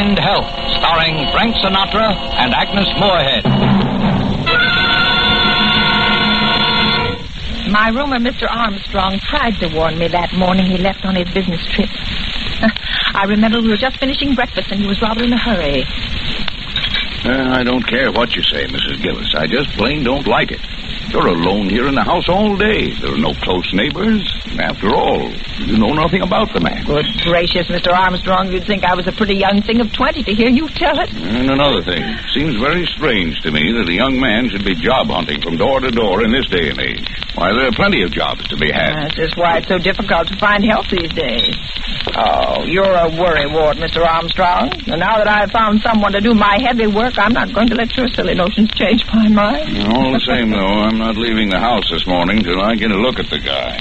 Find Help, starring Frank Sinatra and Agnes Moorehead. My roomer, Mr. Armstrong, tried to warn me that morning he left on his business trip. I remember we were just finishing breakfast and he was rather in a hurry. I don't care what you say, Mrs. Gillis. I just plain don't like it. You're alone here in the house all day. There are no close neighbors. And after all, you know nothing about the man. Good gracious, Mr. Armstrong, you'd think I was a pretty young thing of 20 to hear you tell it. And another thing. Seems very strange to me that a young man should be job hunting from door to door in this day and age. Why, there are plenty of jobs to be had. That's just why it's so difficult to find help these days. Oh, you're a worrywart, Mr. Armstrong. And now that I've found someone to do my heavy work, I'm not going to let your silly notions change my mind. All the same, though, I'm not leaving the house this morning till I get a look at the guy.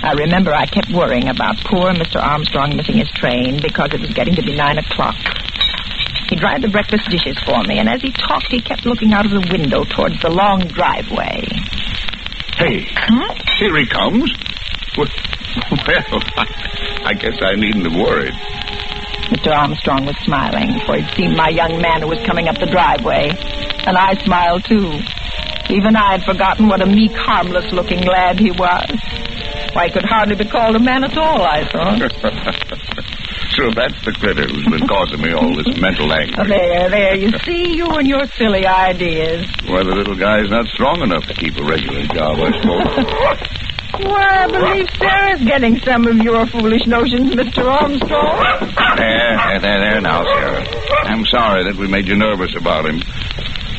I remember I kept worrying about poor Mr. Armstrong missing his train because it was getting to be 9 o'clock. He dried the breakfast dishes for me, and as he talked, he kept looking out of the window towards the long driveway. Hey, here he comes. Well, I guess I needn't have worried. Mr. Armstrong was smiling, for he'd seen my young man who was coming up the driveway. And I smiled, too. Even I had forgotten what a meek, harmless-looking lad he was. Why, he could hardly be called a man at all, I thought. So that's the critter who's been causing me all this mental anguish. There, you see, you and your silly ideas. Why, the little guy's not strong enough to keep a regular job, I suppose. Well, I believe Sarah's getting some of your foolish notions, Mr. Armstrong. There now, Sarah. I'm sorry that we made you nervous about him.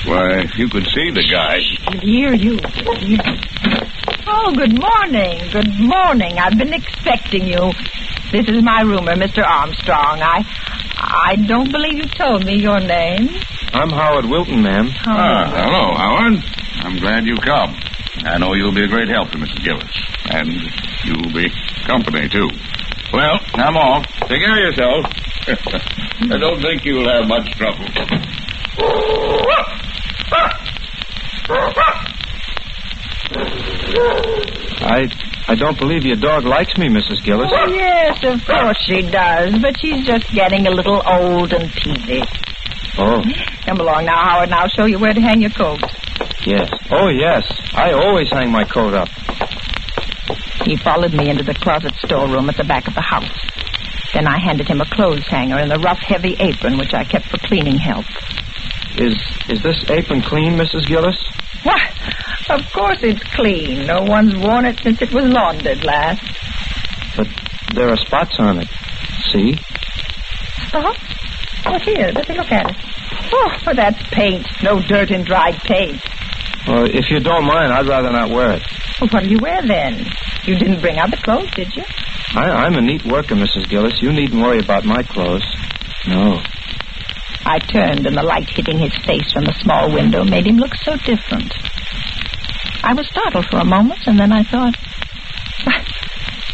Why, if you could see the guy. Here. Oh, good morning. Good morning. I've been expecting you. This is my roomer, Mr. Armstrong. I don't believe you told me your name. I'm Howard Wilton, ma'am. Hello, Howard. I'm glad you come. I know you'll be a great help to Mrs. Gillis. And you'll be company, too. Well, I'm off. Take care of yourself. I don't think you'll have much trouble. I don't believe your dog likes me, Mrs. Gillis. Yes, of course she does, but she's just getting a little old and peevy. Oh. Come along now, Howard, and I'll show you where to hang your coat. Yes. Oh, yes. I always hang my coat up. He followed me into the closet storeroom at the back of the house. Then I handed him a clothes hanger and a rough, heavy apron, which I kept for cleaning help. Is this apron clean, Mrs. Gillis? Why, of course it's clean. No one's worn it since it was laundered last. But there are spots on it. See? Spots? Oh, here, let me look at it. Oh, well, that's paint. No dirt and dried paint. Well, if you don't mind, I'd rather not wear it. Well, what do you wear then? You didn't bring out the clothes, did you? I'm a neat worker, Mrs. Gillis. You needn't worry about my clothes. No. I turned, and the light hitting his face from the small window made him look so different. I was startled for a moment, and then I thought,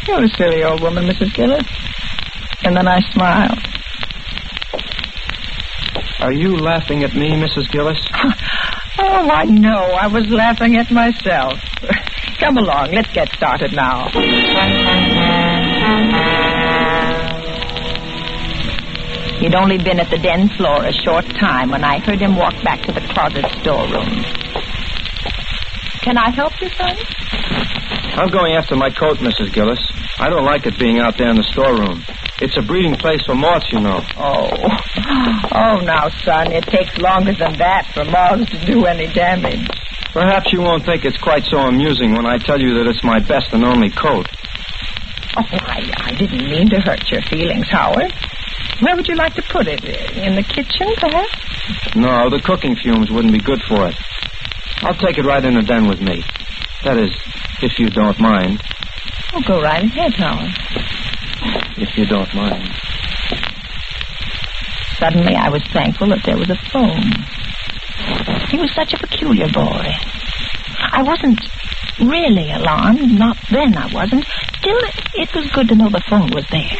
you're a silly old woman, Mrs. Gillis. And then I smiled. Are you laughing at me, Mrs. Gillis? Oh, I know. I was laughing at myself. Come along. Let's get started now. He'd only been at the den floor a short time when I heard him walk back to the closet storeroom. Can I help you, son? I'm going after my coat, Mrs. Gillis. I don't like it being out there in the storeroom. It's a breeding place for moths, you know. Oh, now, son, it takes longer than that for moths to do any damage. Perhaps you won't think it's quite so amusing when I tell you that it's my best and only coat. Oh, I didn't mean to hurt your feelings, Howard. Where would you like to put it? In the kitchen, perhaps? No, the cooking fumes wouldn't be good for it. I'll take it right in the den with me. That is, if you don't mind. Oh, go right ahead, Howard. If you don't mind. Suddenly, I was thankful that there was a phone. He was such a peculiar boy. I wasn't really alarmed. Not then, I wasn't. Still, it was good to know the phone was there.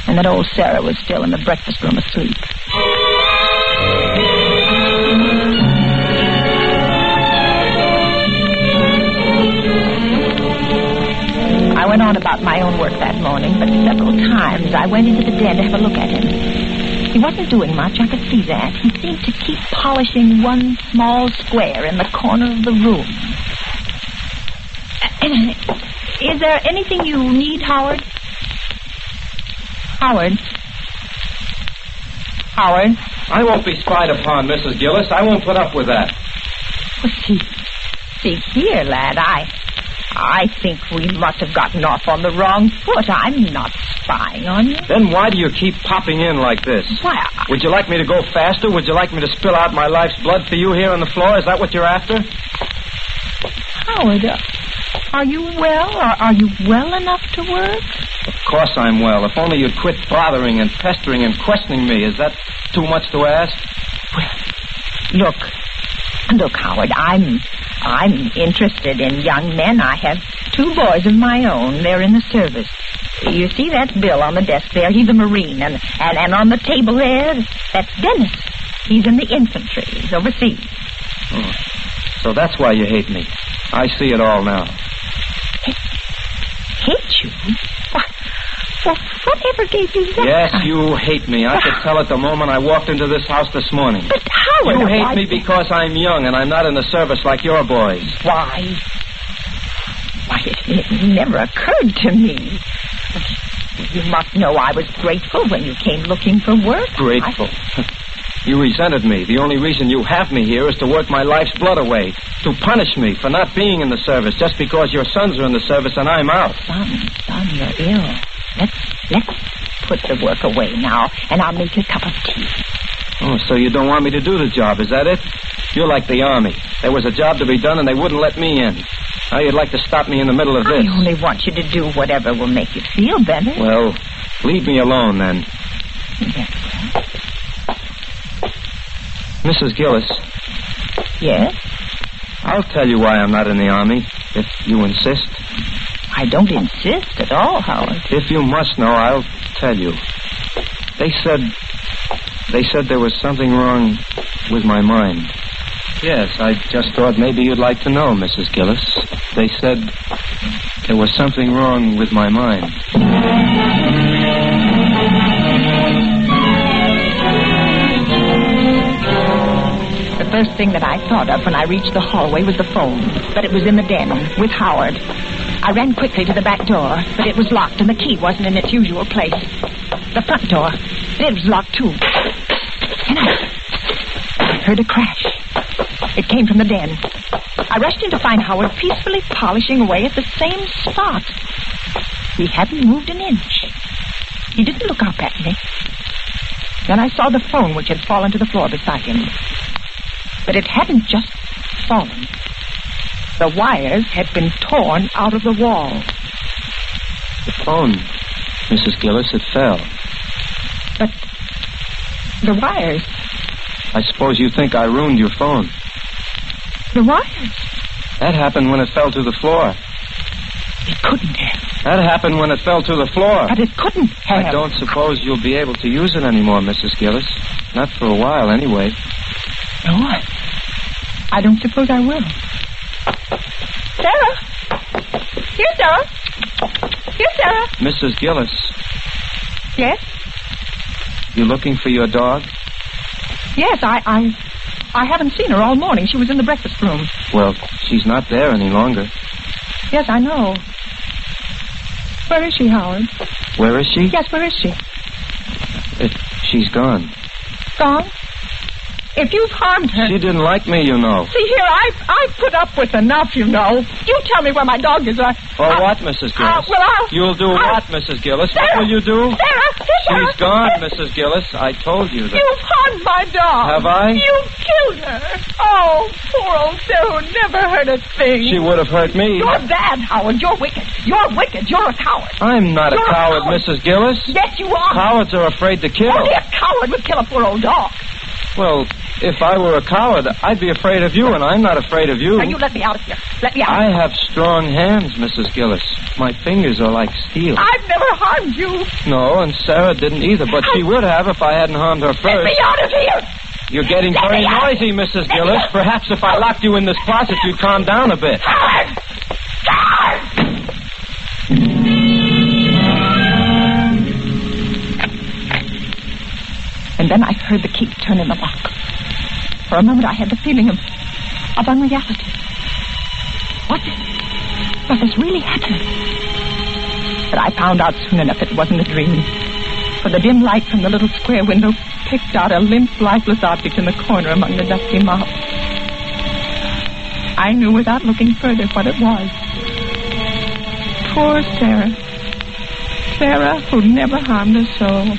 And that old Sarah was still in the breakfast room asleep. I went on about my own work that morning, but several times I went into the den to have a look at him. He wasn't doing much, I could see that. He seemed to keep polishing one small square in the corner of the room. Is there anything you need, Howard? Howard? I won't be spied upon, Mrs. Gillis. I won't put up with that. Well, see here, lad, I think we must have gotten off on the wrong foot. I'm not spying on you. Then why do you keep popping in like this? Why, Would you like me to go faster? Would you like me to spill out my life's blood for you here on the floor? Is that what you're after? Howard, are you well? Are you well enough to work? Of course I'm well. If only you'd quit bothering and pestering and questioning me. Is that too much to ask? Well, look, Howard, I'm interested in young men. I have 2 boys of my own. They're in the service. You see that Bill on the desk there? He's a Marine. And on the table there, that's Dennis. He's in the infantry. He's overseas. Oh. So that's why you hate me. I see it all now. Hate you? Well, whatever gave you that? Yes, you hate me. I could tell it the moment I walked into this house this morning. But Howard... You hate me because I'm young and I'm not in the service like your boys. Why, it never occurred to me. You must know I was grateful when you came looking for work. Grateful? You resented me. The only reason you have me here is to work my life's blood away, to punish me for not being in the service just because your sons are in the service and I'm out. Son, you're ill. Let's put the work away now, and I'll make you a cup of tea. Oh, so you don't want me to do the job, is that it? You're like the Army. There was a job to be done, and they wouldn't let me in. Now you'd like to stop me in the middle of this. I only want you to do whatever will make you feel better. Well, leave me alone, then. Yes. Mrs. Gillis. Yes? I'll tell you why I'm not in the Army, if you insist. I don't insist at all, Howard. If you must know, I'll tell you. They said there was something wrong with my mind. Yes, I just thought maybe you'd like to know, Mrs. Gillis. They said there was something wrong with my mind. The first thing that I thought of when I reached the hallway was the phone, but it was in the den with Howard. I ran quickly to the back door, but it was locked and the key wasn't in its usual place. The front door, it was locked too. And I heard a crash. It came from the den. I rushed in to find Howard peacefully polishing away at the same spot. He hadn't moved an inch. He didn't look up at me. Then I saw the phone which had fallen to the floor beside him. But it hadn't just fallen. The wires had been torn out of the wall. The phone, Mrs. Gillis, it fell. But the wires... I suppose you think I ruined your phone. The wires? That happened when it fell to the floor. It couldn't have. That happened when it fell to the floor. But it couldn't have. I don't suppose you'll be able to use it anymore, Mrs. Gillis. Not for a while, anyway. No, I don't suppose I will. Sarah! Here, Sarah! Here, Sarah! Mrs. Gillis. Yes? You looking for your dog? Yes, I haven't seen her all morning. She was in the breakfast room. Well, she's not there any longer. Yes, I know. Where is she, Howard? Where is she? Yes, where is she? She's gone. Gone? If you've harmed her... She didn't like me, you know. See here, I've put up with enough, you know. You tell me where my dog is. What, Mrs. Gillis? You'll do what, Mrs. Gillis? Sarah, what will you do? Sarah! She's gone, Mrs. Gillis. I told you that. You've harmed my dog. Have I? You killed her. Oh, poor old Sarah who never hurt a thing. She would have hurt me. You're bad, Howard. You're wicked. You're wicked. You're a coward. I'm not a coward, Mrs. Gillis. Yes, you are. Cowards are afraid to kill. Only a coward would kill a poor old dog. Well, if I were a coward, I'd be afraid of you, and I'm not afraid of you. Now, you let me out of here. Let me out. I have strong hands, Mrs. Gillis. My fingers are like steel. I've never harmed you. No, and Sarah didn't either, but she would have if I hadn't harmed her first. Let me out of here. You're getting very noisy, Mrs. Gillis. Perhaps if I locked you in this closet, you'd calm down a bit. Howard! And then I heard the key turn in the lock. For a moment, I had the feeling of unreality. Was this really happening? But I found out soon enough it wasn't a dream. For the dim light from the little square window picked out a limp, lifeless object in the corner among the dusty mops. I knew without looking further what it was. Poor Sarah. Sarah, who never harmed a soul.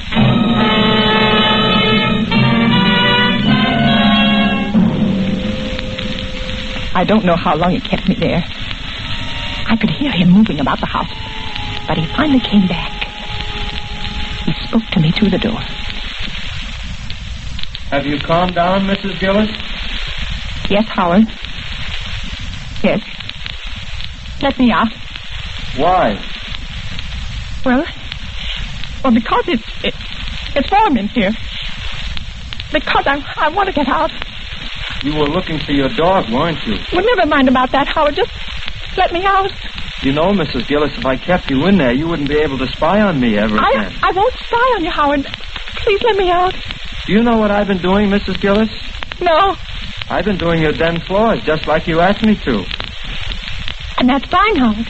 I don't know how long he kept me there. I could hear him moving about the house, but he finally came back. He spoke to me through the door. Have you calmed down, Mrs. Gillis? Yes, Howard. Yes. Let me out. Why? Well, because it's warm in here. Because I want to get out. You were looking for your dog, weren't you? Well, never mind about that, Howard. Just let me out. You know, Mrs. Gillis, if I kept you in there, you wouldn't be able to spy on me ever again. I won't spy on you, Howard. Please let me out. Do you know what I've been doing, Mrs. Gillis? No. I've been doing your den floors, just like you asked me to. And that's fine, Howard.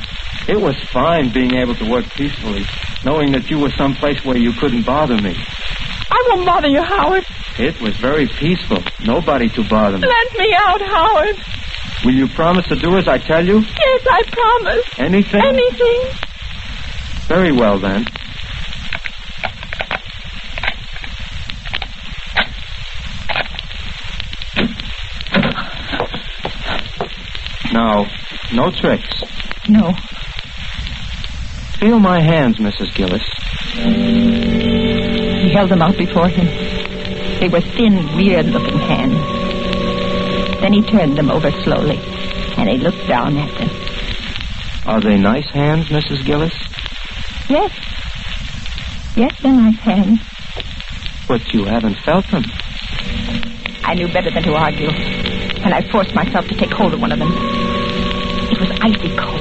It was fine being able to work peacefully, knowing that you were someplace where you couldn't bother me. I won't bother you, Howard. It was very peaceful. Nobody to bother me. Let me out, Howard. Will you promise to do as I tell you? Yes, I promise. Anything? Anything. Very well, then. Now, no tricks. No. Feel my hands, Mrs. Gillis. He held them out before him. They were thin, weird-looking hands. Then he turned them over slowly, and he looked down at them. Are they nice hands, Mrs. Gillis? Yes. Yes, they're nice hands. But you haven't felt them. I knew better than to argue, and I forced myself to take hold of one of them. It was icy cold,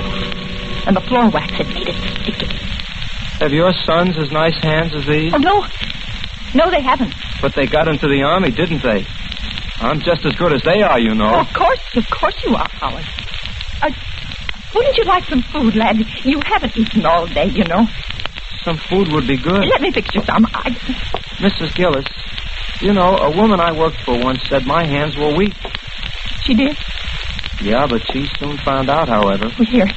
and the floor wax had made it sticky. Have your sons as nice hands as these? Oh, no. No, they haven't. But they got into the Army, didn't they? I'm just as good as they are, you know. Oh, of course you are, Howard. Wouldn't you like some food, lad? You haven't eaten all day, you know. Some food would be good. Let me fix you some. Mrs. Gillis, you know, a woman I worked for once said my hands were weak. She did? Yeah, but she soon found out, however. Well, here.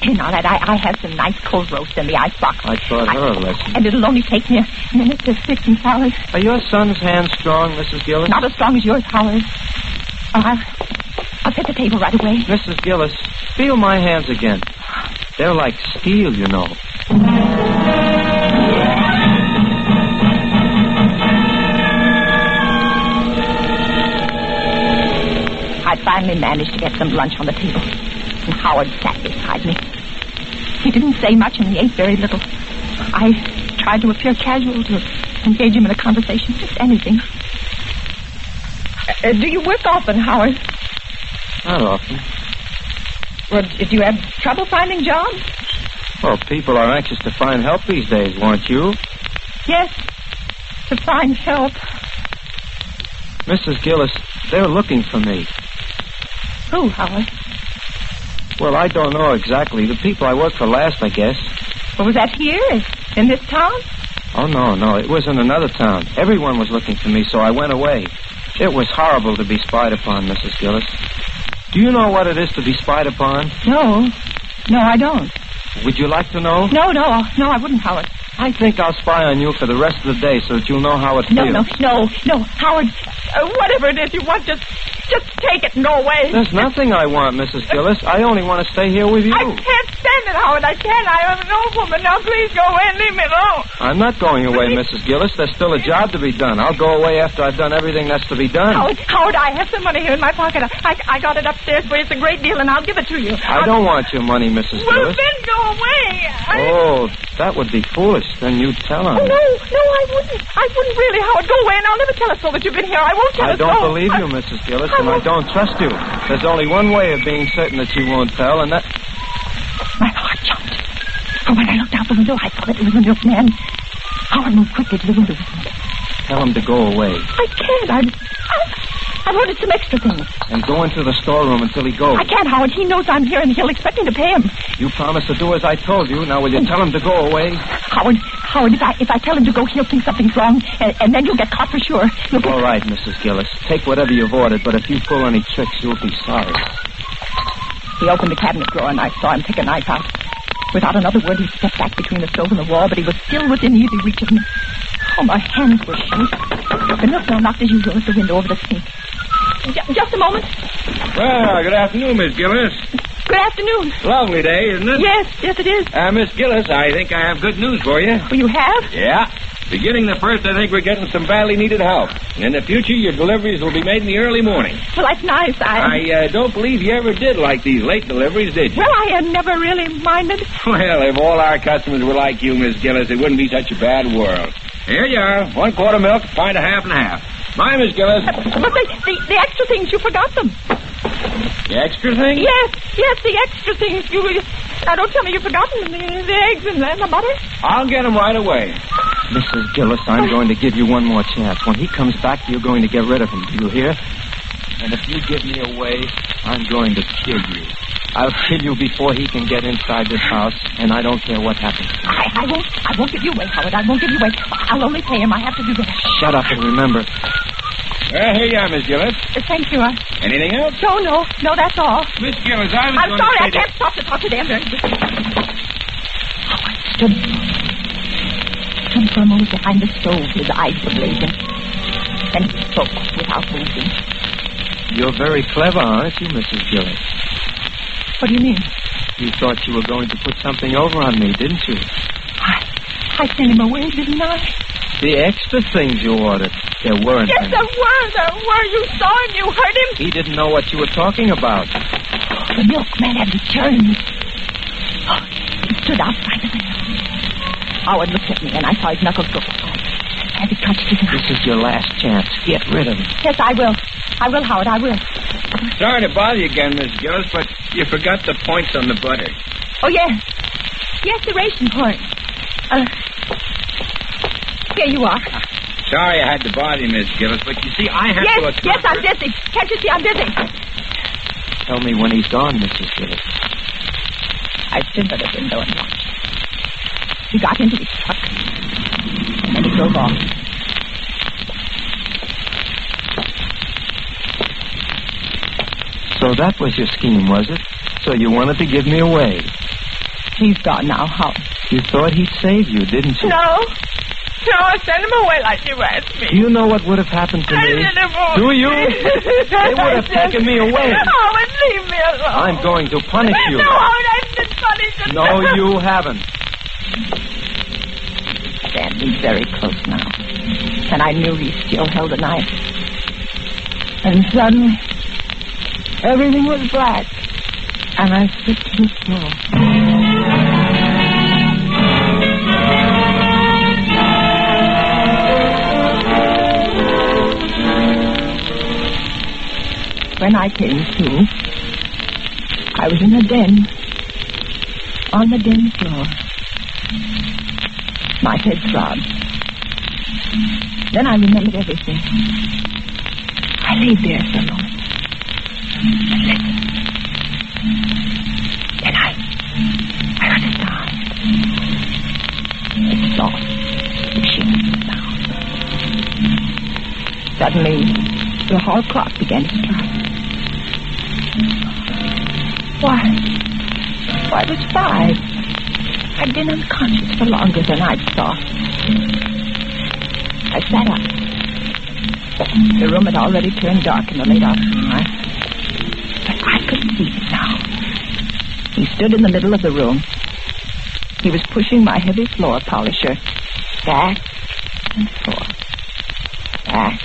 Here now, lad, I have some nice cold roast in the icebox. I taught her a lesson. And it'll only take me a minute to fix some salad. Are your son's hands strong, Mrs. Gillis? Not as strong as yours, Howard. I'll set the table right away. Mrs. Gillis, feel my hands again. They're like steel, you know. I finally managed to get some lunch on the table, and Howard sat beside me. He didn't say much, and he ate very little. I tried to appear casual, to engage him in a conversation, just anything. Do you work often, Howard? Not often. Well, do you have trouble finding jobs? Well, people are anxious to find help these days, weren't you? Yes, to find help. Mrs. Gillis, they're looking for me. Who, Howard? Well, I don't know exactly. The people I worked for last, I guess. Well, was that here, in this town? Oh, no. It was in another town. Everyone was looking for me, so I went away. It was horrible to be spied upon, Mrs. Gillis. Do you know what it is to be spied upon? No, I don't. Would you like to know? No, I wouldn't, Howard. I think I'll spy on you for the rest of the day so that you'll know how it feels. No, Howard. Whatever it is you want, just take it and go away. There's nothing I want, Mrs. Gillis. I only want to stay here with you. I can't stand it, Howard. I can't. I am an old woman. Now, please go away and leave me alone. I'm not going away, Mrs. Gillis. There's still a job to be done. I'll go away after I've done everything that's to be done. Howard, I have some money here in my pocket. I got it upstairs for you. It's a great deal, and I'll give it to you. I don't want your money, Mrs. Well, Gillis. then go away. Oh, that would be foolish. Then you tell her. Oh, no, I wouldn't. I wouldn't really, Howard. Go away, and I'll never tell us so that you've been here. I won't tell us so. I don't believe you, Mrs. Gillis, and I don't trust you. There's only one way of being certain that you won't tell, and that... My heart jumped. For when I looked out the window, I saw that it was the milkman. Howard moved quickly to the window. tell him to go away. I can't. I've ordered some extra things. And go into the storeroom until he goes. I can't, Howard. He knows I'm here, and he'll expect me to pay him. You promised to do as I told you. Now, will you tell him to go away? Howard, if I tell him to go, he'll think something's wrong, and then you'll get caught for sure. All right, Mrs. Gillis. Take whatever you've ordered, but if you pull any tricks, you'll be sorry. He opened the cabinet drawer, and I saw him take a knife out. Without another word, he stepped back between the stove and the wall, but he was still within easy reach of me. Oh, my hands were shaking. The milkman knocked as usual at the window over the sink. Just a moment. Well, good afternoon, Miss Gillis. Good afternoon. Lovely day, isn't it? Yes, it is. Miss Gillis, I think I have good news for you. Oh, you have? Yeah. Beginning the 1st, I think we're getting some badly needed help. In the future, your deliveries will be made in the early morning. Well, that's nice. I don't believe you ever did like these late deliveries, did you? Well, I had never really minded. Well, if all our customers were like you, Miss Gillis, it wouldn't be such a bad world. Here you are. 1 quart of milk, pint of half and half. Bye, Miss Gillis. But the extra things, you forgot them. The extra things? Yes, the extra things. Now, don't tell me you've forgotten the eggs and the butter. I'll get them right away. Mrs. Gillis, I'm going to give you one more chance. When he comes back, you're going to get rid of him. Do you hear? And if you give me away, I'm going to kill you. I'll kill you before he can get inside this house, and I don't care what happens. I won't give you away, Howard. I won't give you away. I'll only pay him. I have to do that. Shut up and remember. Well, here you are, Miss Gillis. Thank you. Anything else? No, that's all. Miss Gillis, I'm sorry, I can't stop to talk to them. Howard stood for a moment behind the stove, his eyes were blazing. Then he spoke without moving. You're very clever, aren't you, Mrs. Gillis? What do you mean? You thought you were going to put something over on me, didn't you? I sent him away, didn't I? The extra things you ordered, there weren't Yes, any. there were. You saw him, you heard him. He didn't know what you were talking about. The milkman had returned. He stood outside the window. Howard looked at me, and I saw his knuckles go. As he touched his knife. This is your last chance. Get rid of him. Yes, I will. I will, Howard, I will. Sorry to bother you again, Miss Gillis, but you forgot the points on the butter. Oh, yes. Yes, the ration point. Here you are. Sorry I had to bother you, Miss Gillis, but you see, I have to... Yes, I'm busy. Can't you see I'm busy? Tell me when he's gone, Mrs. Gillis. I stood by the window and watched. He got into his truck, and then he drove off. So that was your scheme, was it? So you wanted to give me away? He's gone now, Howard. You thought he'd save you, didn't you? No, send him away like you asked me. Do you know what would have happened to me? Do you? They would have taken me away. Howard, leave me alone. I'm going to punish you. No, Howard, I've been punished. No, you haven't. Standing very close now, and I knew he still held a knife. And suddenly, everything was black, and I slipped to the floor. When I came to, I was in a den, on the den floor. My head throbbed. Then I remembered everything. I lay there for a moment and listened. Then I heard a sound. A soft, wishing sound. Suddenly, the hall clock began to strike. Why, it was 5. I'd been unconscious for longer than I'd thought. I sat up. The room had already turned dark in the late afternoon. But I could see him now. He stood in the middle of the room. He was pushing my heavy floor polisher back and forth. Back.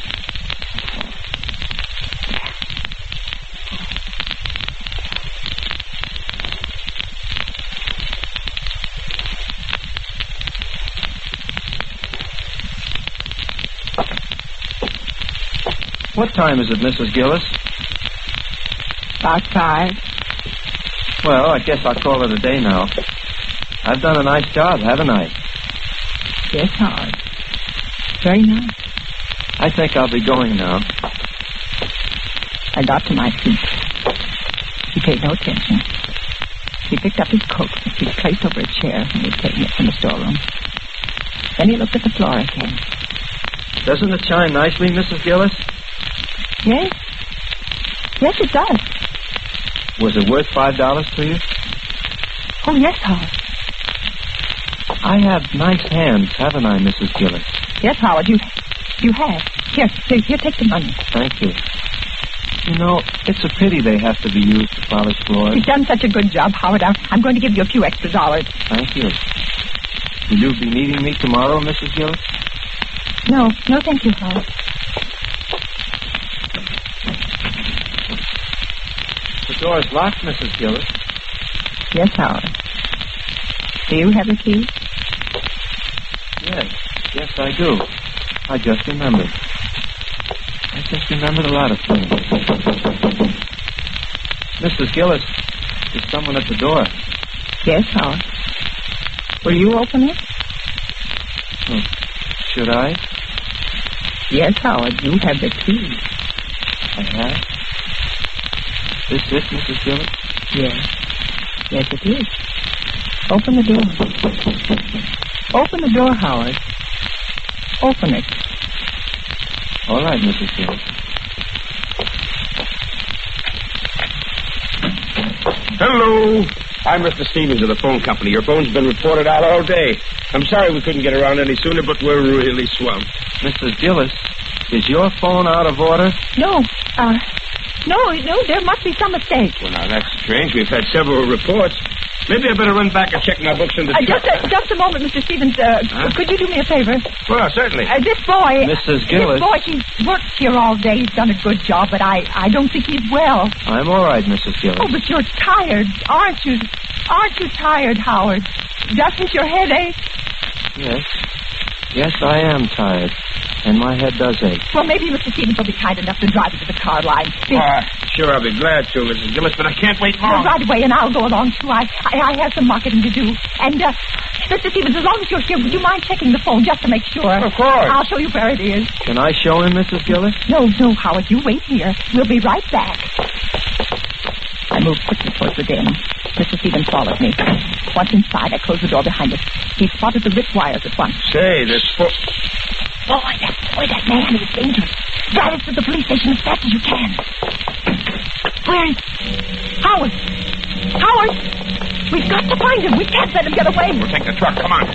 What time is it, Mrs. Gillis? About 5. Well, I guess I'll call it a day now. I've done a nice job, haven't I? Yes, Howard. Very nice. I think I'll be going now. I got to my feet. He paid no attention. He picked up his coat, which he placed over a chair when he had taken it from the storeroom. Then he looked at the floor again. Doesn't it shine nicely, Mrs. Gillis? Yes. Yes, it does. Was it worth $5 to you? Oh, yes, Howard. I have nice hands, haven't I, Mrs. Gillis? Yes, Howard, you have. Here, take the money. Thank you. You know, it's a pity they have to be used to polish floors. You've done such a good job, Howard. I'm going to give you a few extra dollars. Thank you. Will you be meeting me tomorrow, Mrs. Gillis? No, thank you, Howard. The door's locked, Mrs. Gillis. Yes, Howard. Do you have a key? Yes, I do. I just remembered. A lot of things. Mrs. Gillis, there's someone at the door. Yes, Howard. Will you open it? Oh, should I? Yes, Howard, you have the key. I have? This it, Mrs. Gillis? Yes. Yes, it is. Open the door. Open the door, Howard. Open it. All right, Mrs. Gillis. Hello. I'm Mr. Stevens of the phone company. Your phone's been reported out all day. I'm sorry we couldn't get around any sooner, but we're really swamped. Mrs. Gillis, is your phone out of order? No, there must be some mistake. Well, now, that's strange. We've had several reports. Maybe I better run back and check my books in the truck. Just a moment, Mr. Stevens. Could you do me a favor? Well, certainly. This boy... Mrs. Gillis. This boy, he's worked here all day. He's done a good job, but I don't think he's well. I'm all right, Mrs. Gillis. Oh, but you're tired, aren't you? Aren't you tired, Howard? Doesn't your head ache? Yes, I am tired. And my head does ache. Well, maybe Mr. Stevens will be kind enough to drive you to the car line. Sure, I'll be glad to, Mrs. Gillis, but I can't wait long. Well, right away, and I'll go along, too. I have some marketing to do. And, Mr. Stevens, as long as you're here, would you mind checking the phone just to make sure? Of course. I'll show you where it is. Can I show him, Mrs. Gillis? No, Howard, you wait here. We'll be right back. I moved quickly towards the den. Mr. Stevens followed me. Once inside, I closed the door behind us. He spotted the ripped wires at once. Say, this... Boy, that man is dangerous. Drive us to the police station as fast as you can. Where is... Howard! We've got to find him. We can't let him get away. We'll take the truck. Come on.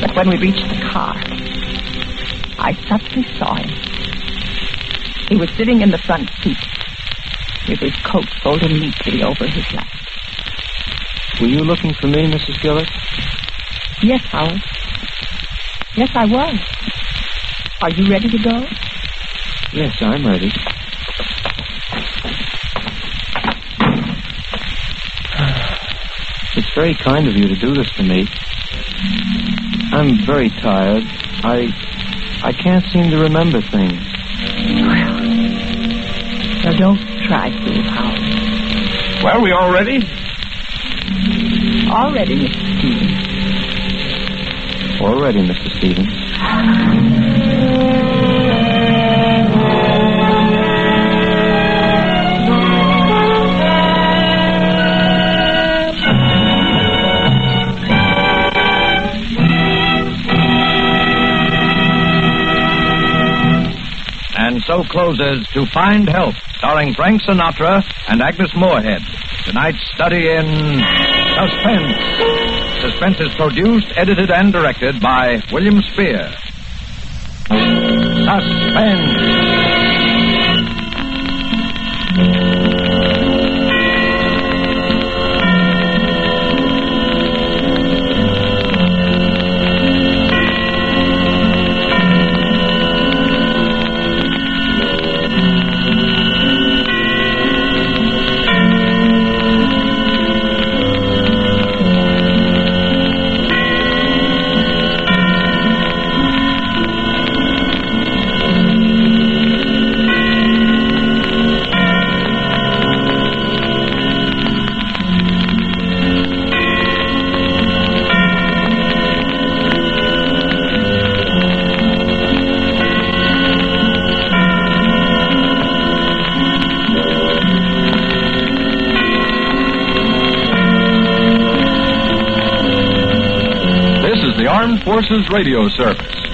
But when we reached the car, I suddenly saw him. He was sitting in the front seat, with his coat folded neatly over his lap. Were you looking for me, Mrs. Gillis? Yes, Howard. Yes, I was. Are you ready to go? Yes, I'm ready. It's very kind of you to do this to me. I'm very tired. I can't seem to remember things. Well, don't try to, Howard. Well, we all ready? All ready, Mr. Stevens. All ready, Mr. Stevens. And so closes To Find Help, starring Frank Sinatra and Agnes Moorehead. Tonight's study in Suspense. Suspense is produced, edited, and directed by William Spear. Suspense. is the Armed Forces Radio Service.